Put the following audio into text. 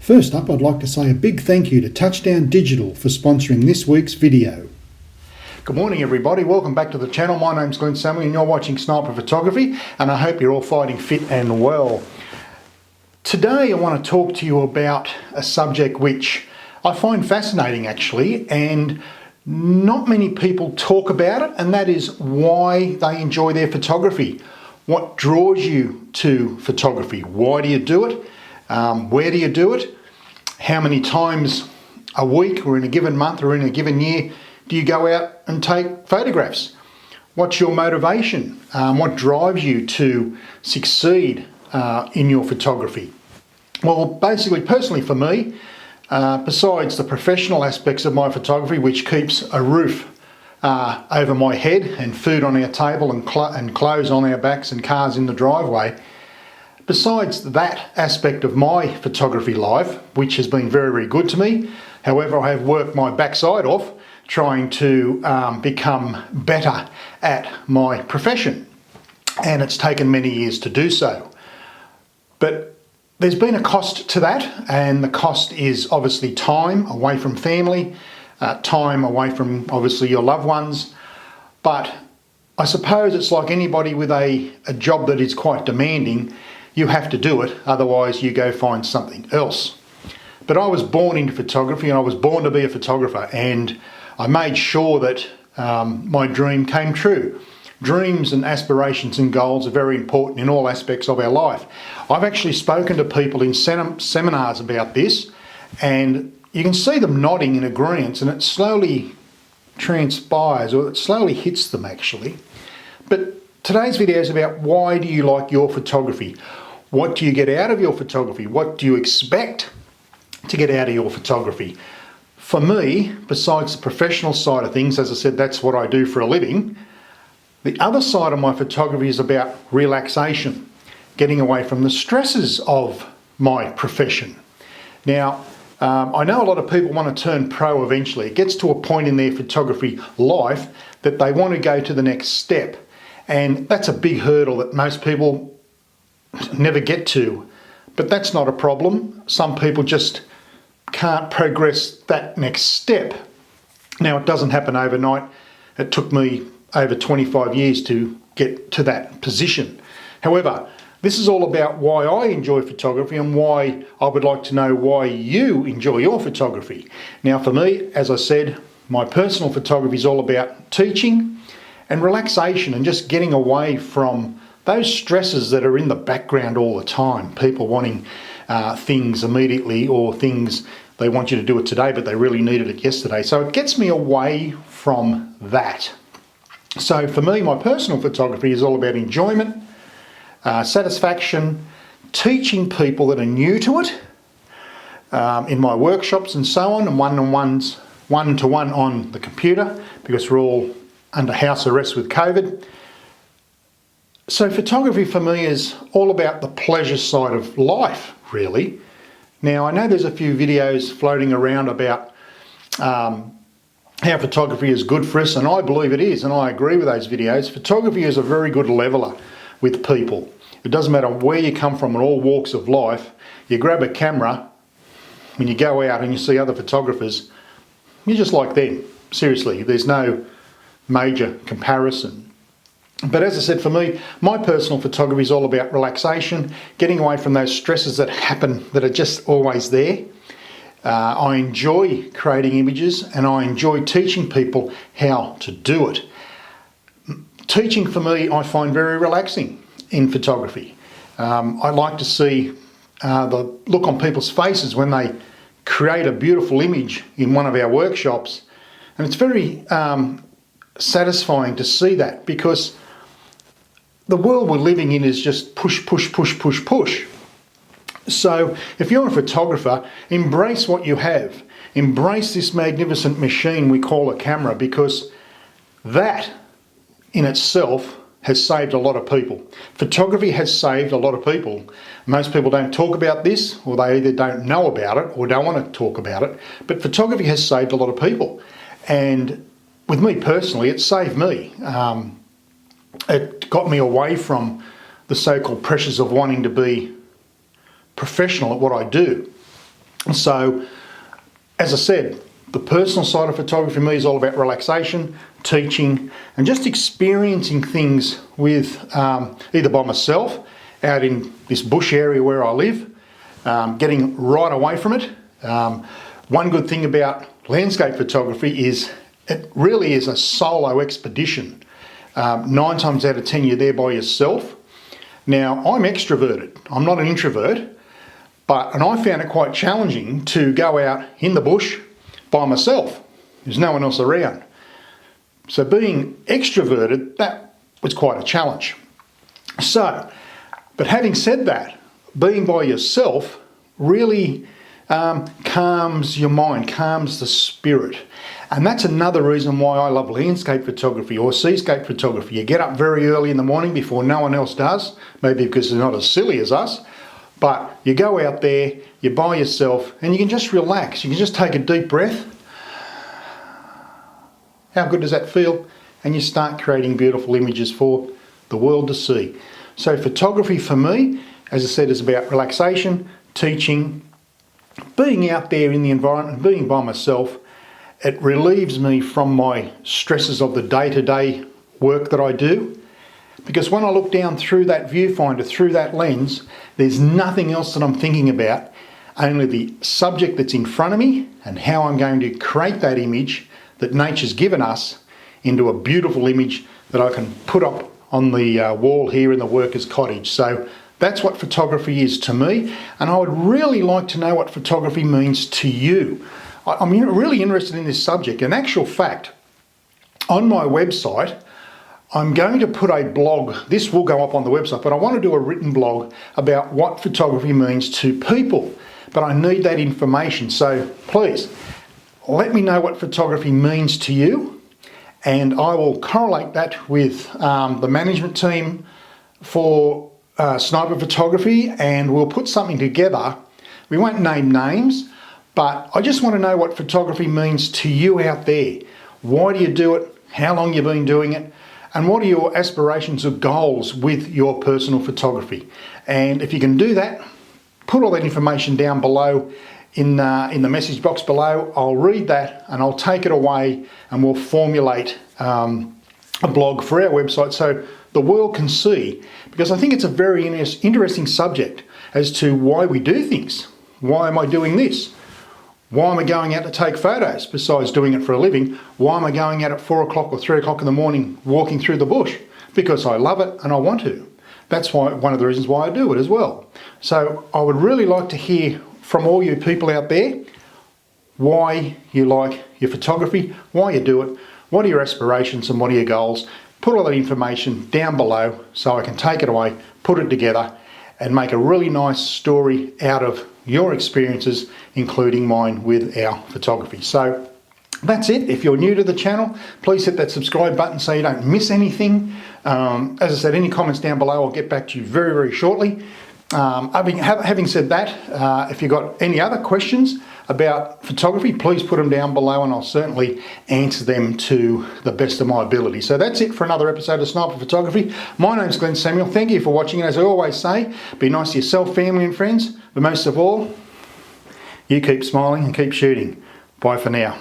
First up, I'd like to say a big thank you to Touchdown Digital for sponsoring this week's video. Good morning everybody, welcome back to the channel. My name's Glenn Samuel and you're watching Sniper Photography, and I hope you're all fighting fit and well. Today I want to talk to you about a subject which I find fascinating actually, and not many people talk about it, and that is why they enjoy their photography. What draws you to photography? Why do you do it? Where do you do it? How many times a week or in a given month or in a given year do you go out and take photographs? What's your motivation? What drives you to succeed in your photography? Well, basically, personally for me, besides the professional aspects of my photography, which keeps a roof over my head and food on our table and clothes on our backs and cars in the driveway, besides that aspect of my photography life, which has been very, very good to me, however, I have worked my backside off trying to become better at my profession, and it's taken many years to do so. But there's been a cost to that, and the cost is obviously time away from family, time away from obviously your loved ones. But I suppose it's like anybody with a job that is quite demanding. You have to do it, otherwise you go find something else. But I was born into photography and I was born to be a photographer, and I made sure that my dream came true. Dreams and aspirations and goals are very important in all aspects of our life. I've actually spoken to people in seminars about this, and you can see them nodding in agreement, and it slowly transpires, or it slowly hits them actually. But today's video is about why do you like your photography? What do you get out of your photography? What do you expect to get out of your photography? For me, besides the professional side of things, as I said, that's what I do for a living. The other side of my photography is about relaxation, getting away from the stresses of my profession. Now, I know a lot of people want to turn pro eventually. It gets to a point in their photography life that they want to go to the next step. And that's a big hurdle that most people never get to. But that's not a problem. Some people just can't progress that next step. Now, it doesn't happen overnight. It took me over 25 years to get to that position. However, this is all about why I enjoy photography and why I would like to know why you enjoy your photography. Now, for me, as I said, my personal photography is all about teaching and relaxation and just getting away from those stresses that are in the background all the time. People wanting things immediately, or things they want you to do it today but they really needed it yesterday. So it gets me away from that. So for me, my personal photography is all about enjoyment, satisfaction, teaching people that are new to it in my workshops and so on, and one-to-one on the computer, because we're all under house arrest with COVID. So photography for me is all about the pleasure side of life, really. Now, I know there's a few videos floating around about how photography is good for us, and I believe it is, and I agree with those videos. Photography is a very good leveler with people. It doesn't matter where you come from in all walks of life. You grab a camera, when you go out and you see other photographers, you're just like them. Seriously, there's no major comparison. But as I said, for me, my personal photography is all about relaxation, getting away from those stresses that happen, that are just always there. I enjoy creating images, and I enjoy teaching people how to do it. Teaching for me, I find very relaxing in photography. I like to see the look on people's faces when they create a beautiful image in one of our workshops, and it's very satisfying to see that, because the world we're living in is just push, push, push, push, push. So if you're a photographer, embrace what you have. Embrace this magnificent machine we call a camera, because that in itself has saved a lot of people. Photography has saved a lot of people. Most people don't talk about this, or they either don't know about it or don't want to talk about it, but photography has saved a lot of people. And with me personally, it saved me. It got me away from the so-called pressures of wanting to be professional at what I do. So, as I said, the personal side of photography for me is all about relaxation, teaching, and just experiencing things with either by myself out in this bush area where I live, getting right away from it. One good thing about landscape photography is it really is a solo expedition. 9 times out of 10 you're there by yourself. Now, I'm extroverted, I'm not an introvert, and I found it quite challenging to go out in the bush by myself. There's no one else around. So being extroverted, that was quite a challenge. So, but having said that, being by yourself really calms your mind, calms the spirit. And that's another reason why I love landscape photography or seascape photography. You get up very early in the morning before no one else does, maybe because they're not as silly as us, but you go out there, you're by yourself, and you can just relax. You can just take a deep breath. How good does that feel? And you start creating beautiful images for the world to see. So photography for me, as I said, is about relaxation, teaching, being out there in the environment, being by myself. It relieves me from my stresses of the day-to-day work that I do. Because when I look down through that viewfinder, through that lens, there's nothing else that I'm thinking about, only the subject that's in front of me and how I'm going to create that image that nature's given us into a beautiful image that I can put up on the wall here in the workers' cottage. So that's what photography is to me, and I would really like to know what photography means to you. I'm really interested in this subject. In actual fact, on my website, I'm going to put a blog. This will go up on the website, but I want to do a written blog about what photography means to people. But I need that information, so please let me know what photography means to you, and I will correlate that with the management team for sniper photography, and we'll put something together. We won't name names, but I just want to know what photography means to you out there. Why do you do it? How long you've been doing it? And what are your aspirations or goals with your personal photography? And if you can do that, put all that information down below in the message box below. I'll read that and I'll take it away, and we'll formulate a blog for our website so the world can see, because I think it's a very interesting subject as to why we do things. Why am I doing this? Why am I going out to take photos besides doing it for a living? Why am I going out at 4 o'clock or 3 o'clock in the morning walking through the bush? Because I love it and I want to. That's one of the reasons why I do it as well. So I would really like to hear from all you people out there why you like your photography, why you do it, what are your aspirations and what are your goals. Put all that information down below so I can take it away, put it together, and make a really nice story out of your experiences, including mine with our photography. So that's it. If you're new to the channel, please hit that subscribe button so you don't miss anything. As I said, any comments down below, I'll get back to you very, very shortly. Having said that, if you've got any other questions about photography, please put them down below and I'll certainly answer them to the best of my ability. So that's it for another episode of Sniper Photography. My name's Glenn Samuel. Thank you for watching, and as I always say, be nice to yourself, family and friends, but most of all, you keep smiling and keep shooting. Bye for now.